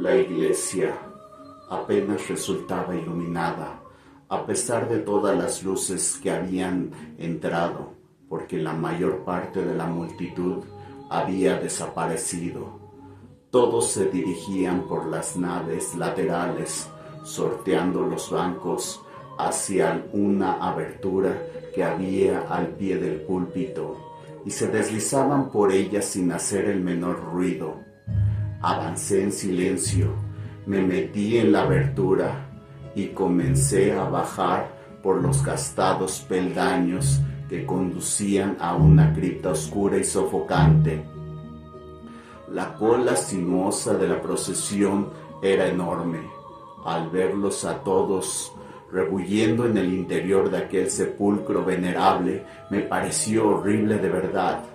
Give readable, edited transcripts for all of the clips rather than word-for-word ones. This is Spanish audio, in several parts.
La iglesia apenas resultaba iluminada, a pesar de todas las luces que habían entrado, porque la mayor parte de la multitud había desaparecido. Todos se dirigían por las naves laterales, sorteando los bancos hacia una abertura que había al pie del púlpito, y se deslizaban por ella sin hacer el menor ruido. Avancé en silencio, me metí en la abertura y comencé a bajar por los gastados peldaños que conducían a una cripta oscura y sofocante. La cola sinuosa de la procesión era enorme. Al verlos a todos rebulliendo en el interior de aquel sepulcro venerable, me pareció horrible de verdad.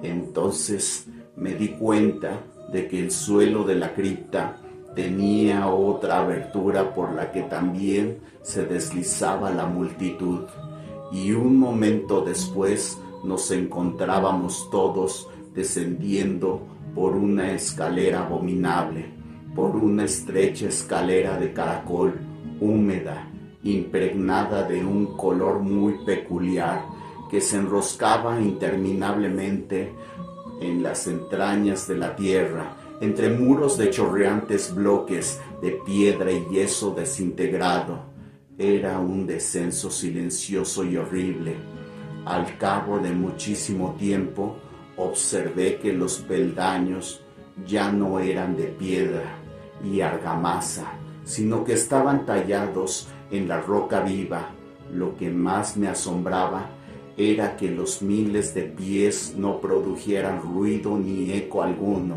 Entonces me di cuenta de que el suelo de la cripta tenía otra abertura por la que también se deslizaba la multitud, y un momento después nos encontrábamos todos descendiendo por una escalera abominable, por una estrecha escalera de caracol, húmeda, impregnada de un color muy peculiar que se enroscaba interminablemente en las entrañas de la tierra, entre muros de chorreantes bloques de piedra y yeso desintegrado. Era un descenso silencioso y horrible. Al cabo de muchísimo tiempo, observé que los peldaños ya no eran de piedra y argamasa, sino que estaban tallados en la roca viva. Lo que más me asombraba era que los miles de pies no produjeran ruido ni eco alguno.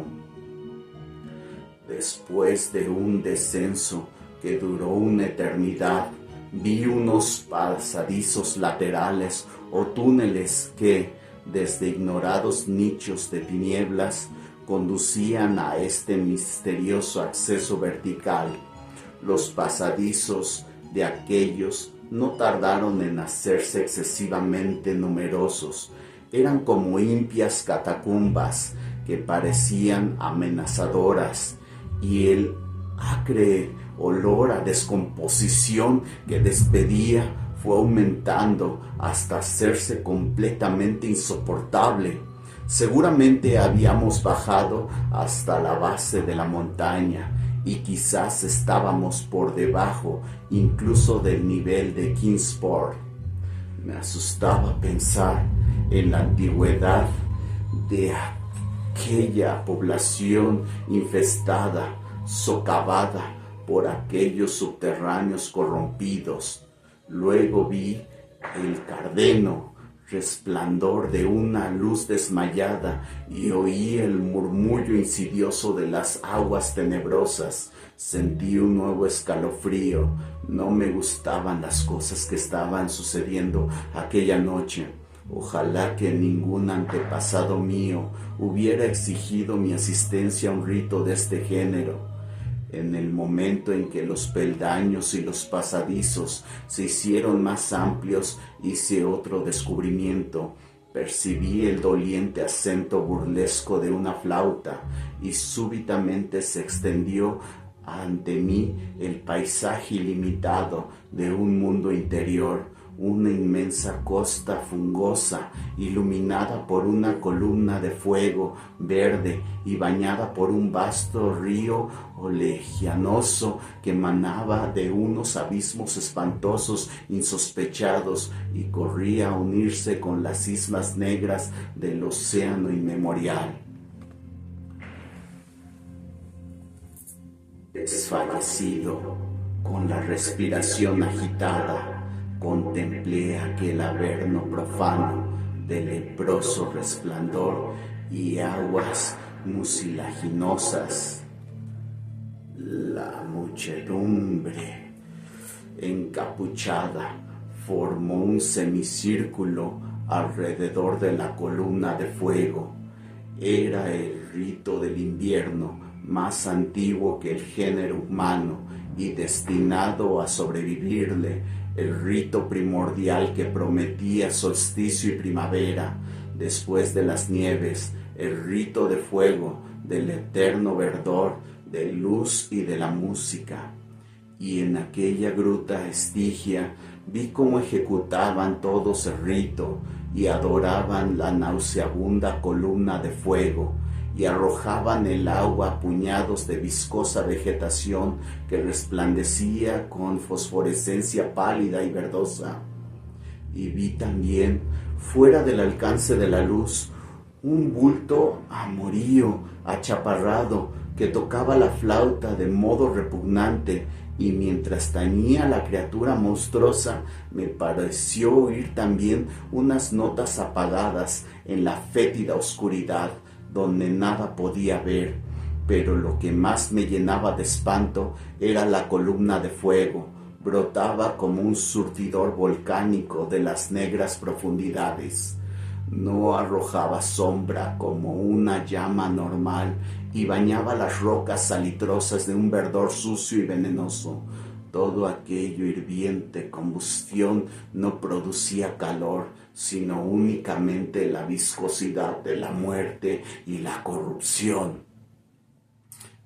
Después de un descenso que duró una eternidad, vi unos pasadizos laterales o túneles que, desde ignorados nichos de tinieblas, conducían a este misterioso acceso vertical. Los pasadizos de aquellos no tardaron en hacerse excesivamente numerosos. Eran como impias catacumbas que parecían amenazadoras, y el acre olor a descomposición que despedía fue aumentando hasta hacerse completamente insoportable. Seguramente habíamos bajado hasta la base de la montaña y quizás estábamos por debajo incluso del nivel de Kingsport. Me asustaba pensar en la antigüedad de aquella población infestada, socavada por aquellos subterráneos corrompidos. Luego vi el cárdeno resplandor de una luz desmayada y oí el murmullo insidioso de las aguas tenebrosas. Sentí un nuevo escalofrío. No me gustaban las cosas que estaban sucediendo aquella noche. Ojalá que ningún antepasado mío hubiera exigido mi asistencia a un rito de este género. En el momento en que los peldaños y los pasadizos se hicieron más amplios, hice otro descubrimiento. Percibí el doliente acento burlesco de una flauta y súbitamente se extendió ante mí el paisaje ilimitado de un mundo interior. Una inmensa costa fungosa, iluminada por una columna de fuego verde y bañada por un vasto río oleaginoso que emanaba de unos abismos espantosos, insospechados, y corría a unirse con las islas negras del océano inmemorial. Desfallecido, con la respiración agitada, contemplé aquel averno profano de leproso resplandor y aguas mucilaginosas. La muchedumbre encapuchada formó un semicírculo alrededor de la columna de fuego. Era el rito del invierno, más antiguo que el género humano y destinado a sobrevivirle, el rito primordial que prometía solsticio y primavera. Después de las nieves, el rito de fuego, del eterno verdor, de luz y de la música. Y en aquella gruta estigia vi cómo ejecutaban todos el rito y adoraban la nauseabunda columna de fuego y arrojaban el agua a puñados de viscosa vegetación que resplandecía con fosforescencia pálida y verdosa. Y vi también, fuera del alcance de la luz, un bulto amorío, achaparrado, que tocaba la flauta de modo repugnante, y mientras tañía la criatura monstruosa, me pareció oír también unas notas apagadas en la fétida oscuridad, donde nada podía ver, pero lo que más me llenaba de espanto era la columna de fuego. Brotaba como un surtidor volcánico de las negras profundidades. No arrojaba sombra como una llama normal y bañaba las rocas salitrosas de un verdor sucio y venenoso. Todo aquello hirviente combustión no producía calor, sino únicamente la viscosidad de la muerte y la corrupción.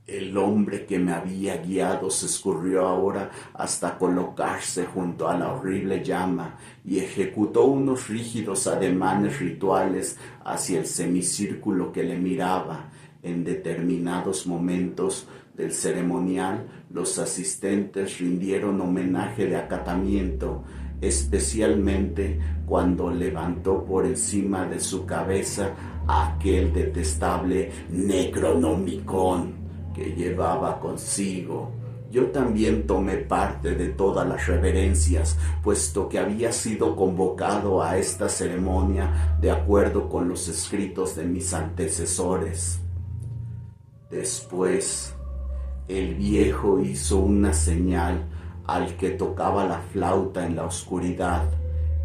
El hombre que me había guiado se escurrió ahora hasta colocarse junto a la horrible llama y ejecutó unos rígidos ademanes rituales hacia el semicírculo que le miraba. En determinados momentos del ceremonial, los asistentes rindieron homenaje de acatamiento, especialmente cuando levantó por encima de su cabeza aquel detestable Necronomicon que llevaba consigo. Yo también tomé parte de todas las reverencias, puesto que había sido convocado a esta ceremonia de acuerdo con los escritos de mis antecesores. Después, el viejo hizo una señal al que tocaba la flauta en la oscuridad.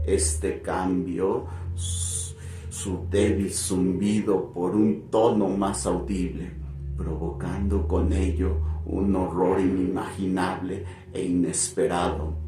Este cambió su débil zumbido por un tono más audible, provocando con ello un horror inimaginable e inesperado.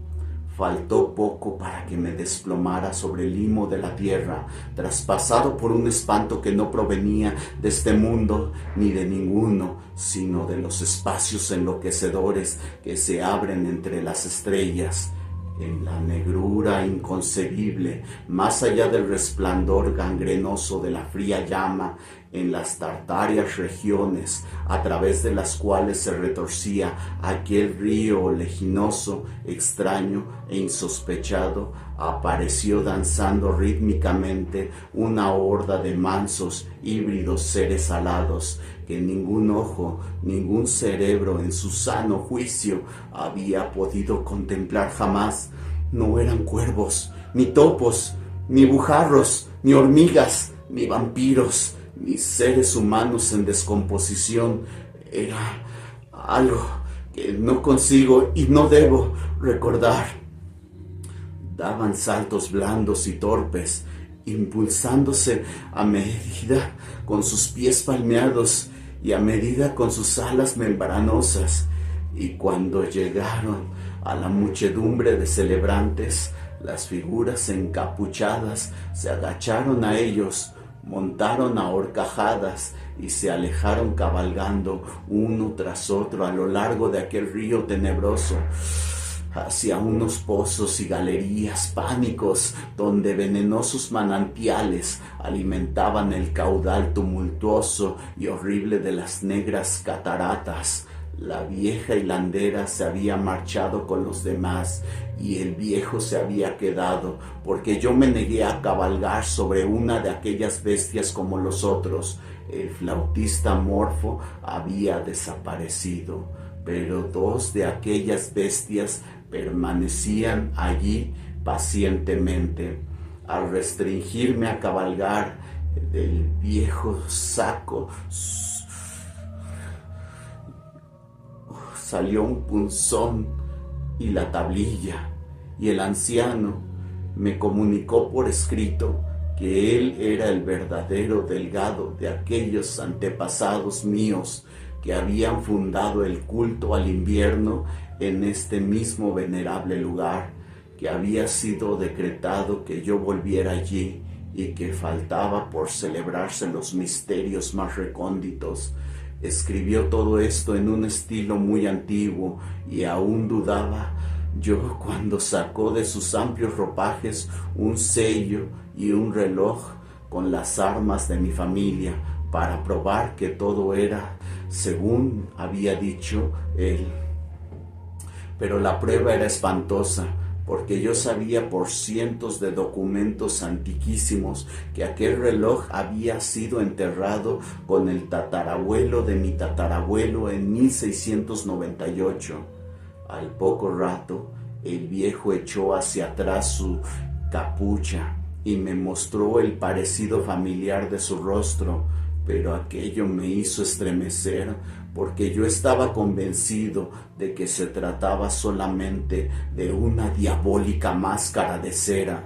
Faltó poco para que me desplomara sobre el limo de la tierra, traspasado por un espanto que no provenía de este mundo ni de ninguno, sino de los espacios enloquecedores que se abren entre las estrellas. En la negrura inconcebible, más allá del resplandor gangrenoso de la fría llama, en las tartáreas regiones a través de las cuales se retorcía aquel río oleginoso, extraño e insospechado, apareció danzando rítmicamente una horda de mansos, híbridos seres alados que ningún ojo, ningún cerebro en su sano juicio había podido contemplar jamás. No eran cuervos, ni topos, ni bujarros, ni hormigas, ni vampiros, ni seres humanos en descomposición. Era algo que no consigo y no debo recordar. Daban saltos blandos y torpes, impulsándose a medida con sus pies palmeados y a medida con sus alas membranosas. Y cuando llegaron a la muchedumbre de celebrantes, las figuras encapuchadas se agacharon a ellos, montaron a horcajadas y se alejaron cabalgando uno tras otro a lo largo de aquel río tenebroso, hacia unos pozos y galerías pánicos donde venenosos manantiales alimentaban el caudal tumultuoso y horrible de las negras cataratas. La vieja hilandera se había marchado con los demás y el viejo se había quedado, porque yo me negué a cabalgar sobre una de aquellas bestias como los otros. El flautista Morfo había desaparecido, pero dos de aquellas bestias permanecían allí pacientemente. Al restringirme a cabalgar, del viejo saco salió un punzón y la tablilla, y el anciano me comunicó por escrito que él era el verdadero delgado de aquellos antepasados míos que habían fundado el culto al invierno en este mismo venerable lugar, que había sido decretado que yo volviera allí y que faltaba por celebrarse los misterios más recónditos. escribió todo esto en un estilo muy antiguo y aún dudaba yo cuando sacó de sus amplios ropajes un sello y un reloj con las armas de mi familia para probar que todo era según había dicho él. Pero la prueba era espantosa, porque yo sabía por cientos de documentos antiquísimos que aquel reloj había sido enterrado con el tatarabuelo de mi tatarabuelo en 1698. Al poco rato, el viejo echó hacia atrás su capucha y me mostró el parecido familiar de su rostro, pero aquello me hizo estremecer, porque yo estaba convencido de que se trataba solamente de una diabólica máscara de cera.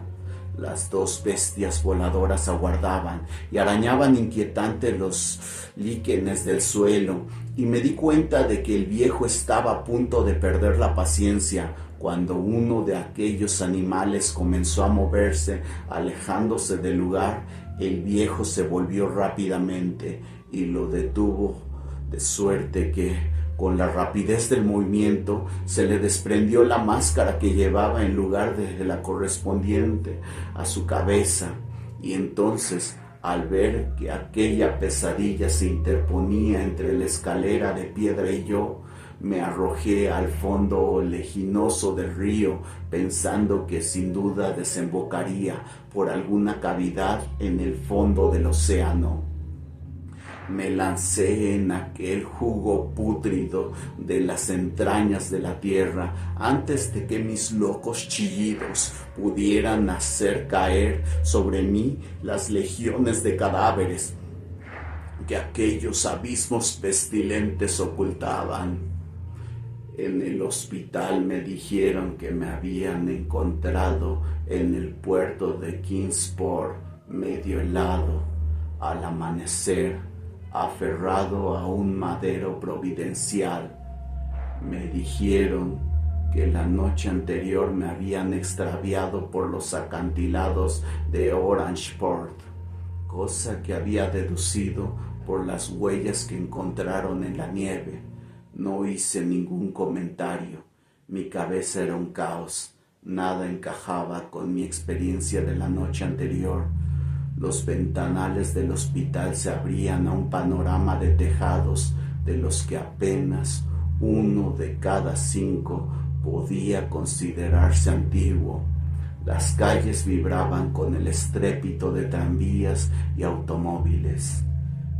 Las dos bestias voladoras aguardaban y arañaban inquietantes los líquenes del suelo, y me di cuenta de que el viejo estaba a punto de perder la paciencia cuando uno de aquellos animales comenzó a moverse, alejándose del lugar. El viejo se volvió rápidamente y lo detuvo, de suerte que, con la rapidez del movimiento, se le desprendió la máscara que llevaba en lugar de la correspondiente a su cabeza. Y entonces, al ver que aquella pesadilla se interponía entre la escalera de piedra y yo, me arrojé al fondo oleginoso del río, pensando que sin duda desembocaría por alguna cavidad en el fondo del océano. Me lancé en aquel jugo pútrido de las entrañas de la tierra antes de que mis locos chillidos pudieran hacer caer sobre mí las legiones de cadáveres que aquellos abismos pestilentes ocultaban. En el hospital me dijeron que me habían encontrado en el puerto de Kingsport, medio helado, al amanecer, aferrado a un madero providencial. Me dijeron que la noche anterior me habían extraviado por los acantilados de Orangeport, cosa que había deducido por las huellas que encontraron en la nieve. No hice ningún comentario. Mi cabeza era un caos. Nada encajaba con mi experiencia de la noche anterior. Los ventanales del hospital se abrían a un panorama de tejados de los que apenas uno de cada 5 podía considerarse antiguo. Las calles vibraban con el estrépito de tranvías y automóviles.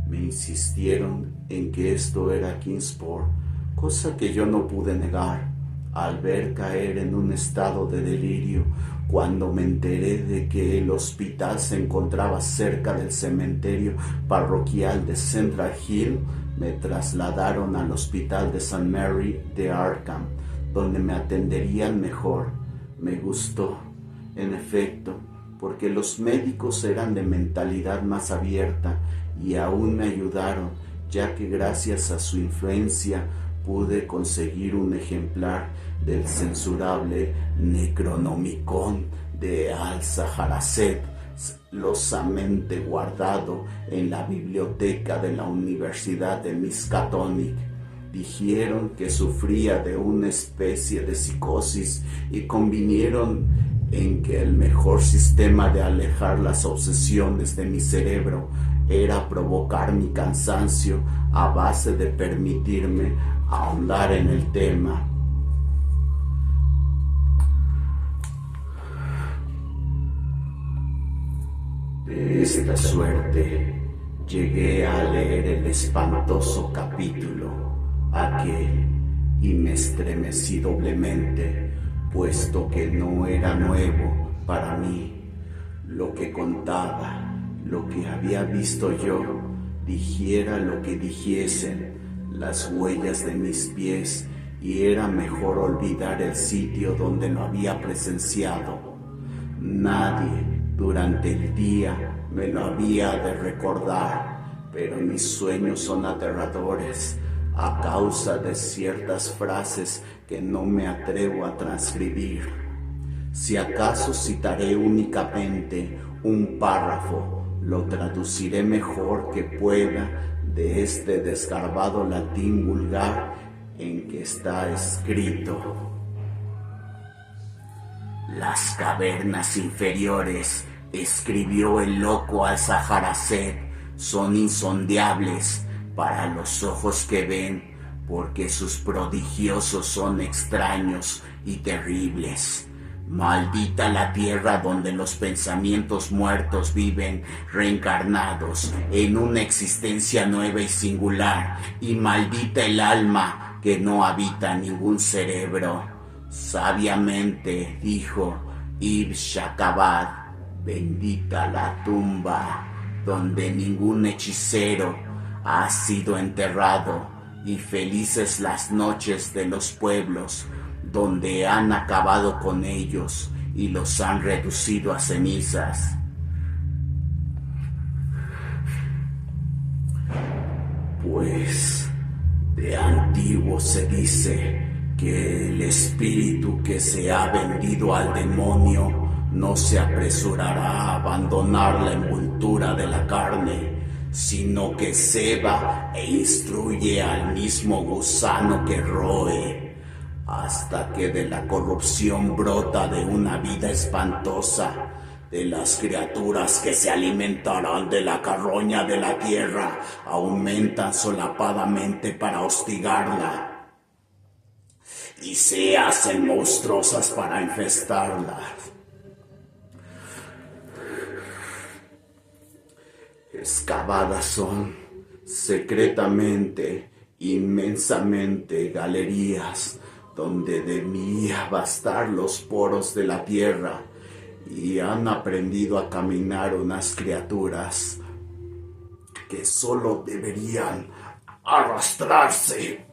Me insistieron en que esto era Kingsport, cosa que yo no pude negar. Al ver caer en un estado de delirio, cuando me enteré de que el hospital se encontraba cerca del cementerio parroquial de Central Hill, me trasladaron al hospital de St. Mary de Arkham, donde me atenderían mejor. Me gustó, en efecto, porque los médicos eran de mentalidad más abierta y aún me ayudaron, ya que gracias a su influencia pude conseguir un ejemplar del censurable Necronomicon de Al-Saharacet, celosamente guardado en la biblioteca de la Universidad de Miskatonic. Dijeron que sufría de una especie de psicosis y convinieron en que el mejor sistema de alejar las obsesiones de mi cerebro era provocar mi cansancio a base de permitirme ahondar en el tema. De esta suerte llegué a leer el espantoso capítulo aquel y me estremecí doblemente, puesto que no era nuevo para mí lo que contaba. Lo que había visto yo, dijera lo que dijesen las huellas de mis pies, y era mejor olvidar el sitio donde lo había presenciado. Nadie durante el día me lo había de recordar, pero mis sueños son aterradores a causa de ciertas frases que no me atrevo a transcribir. Si acaso citaré únicamente un párrafo, lo traduciré mejor que pueda de este desgarbado latín vulgar en que está escrito: las cavernas inferiores, escribió el loco Alzajarazet, son insondables para los ojos que ven, porque sus prodigiosos son extraños y terribles. Maldita la tierra donde los pensamientos muertos viven reencarnados en una existencia nueva y singular, y maldita el alma que no habita ningún cerebro. Sabiamente dijo Ibn Shakabad: bendita la tumba donde ningún hechicero ha sido enterrado, y felices las noches de los pueblos donde han acabado con ellos y los han reducido a cenizas. Pues de antiguo se dice que el espíritu que se ha vendido al demonio no se apresurará a abandonar la envoltura de la carne, sino que ceba e instruye al mismo gusano que roe, hasta que de la corrupción brota de una vida espantosa, de las criaturas que se alimentarán de la carroña de la tierra, aumentan solapadamente para hostigarla, y se hacen monstruosas para infestarla. Excavadas son secretamente, inmensamente, galerías donde debía bastar los poros de la tierra, y han aprendido a caminar unas criaturas que solo deberían arrastrarse